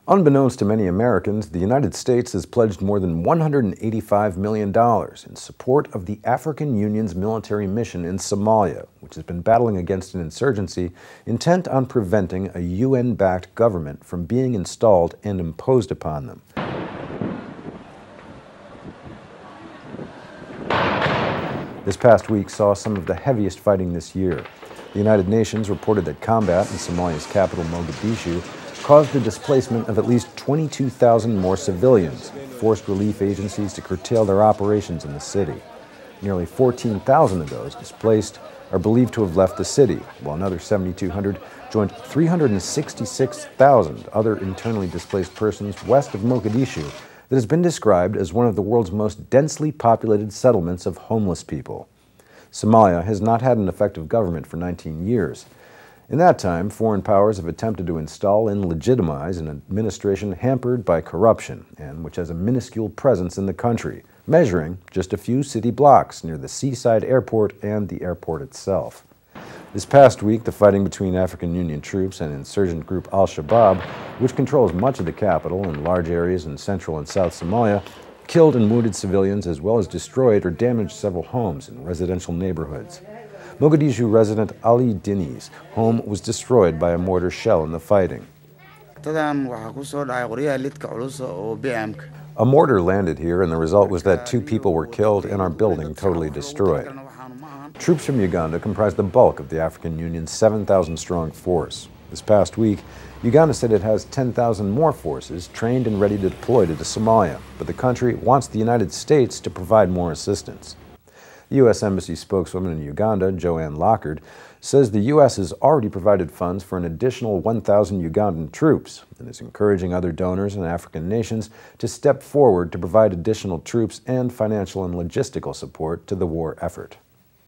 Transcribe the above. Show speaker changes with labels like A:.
A: Unbeknownst to many Americans, the United States has pledged more than $185 million in support of the African Union's military mission in Somalia, which has been battling against an insurgency intent on preventing a UN-backed government from being installed and imposed upon them. This past week saw some of the heaviest fighting this year. The United Nations reported that combat in Somalia's capital, Mogadishu, caused the displacement of at least 22,000 more civilians, forced relief agencies to curtail their operations in the city. Nearly 14,000 of those displaced are believed to have left the city, while another 7,200 joined 366,000 other internally displaced persons west of Mogadishu that has been described as one of the world's most densely populated settlements of homeless people. Somalia has not had an effective government for 19 years. In that time, foreign powers have attempted to install and legitimize an administration hampered by corruption and which has a minuscule presence in the country, measuring just a few city blocks near the seaside airport and the airport itself. This past week, the fighting between African Union troops and insurgent group al-Shabaab, which controls much of the capital and large areas in central and south Somalia, killed and wounded civilians as well as destroyed or damaged several homes in residential neighborhoods. Mogadishu resident Ali Dini's home was destroyed by a mortar shell in the fighting. A mortar landed here and the result was that 2 people were killed and our building totally destroyed. Troops from Uganda comprise the bulk of the African Union's 7,000-strong force. This past week, Uganda said it has 10,000 more forces trained and ready to deploy to Somalia, but the country wants the United States to provide more assistance. The U.S. Embassy spokeswoman in Uganda, Joanne Lockard, says the U.S. has already provided funds for an additional 1,000 Ugandan troops and is encouraging other donors and African nations to step forward to provide additional troops and financial and logistical support to the war effort.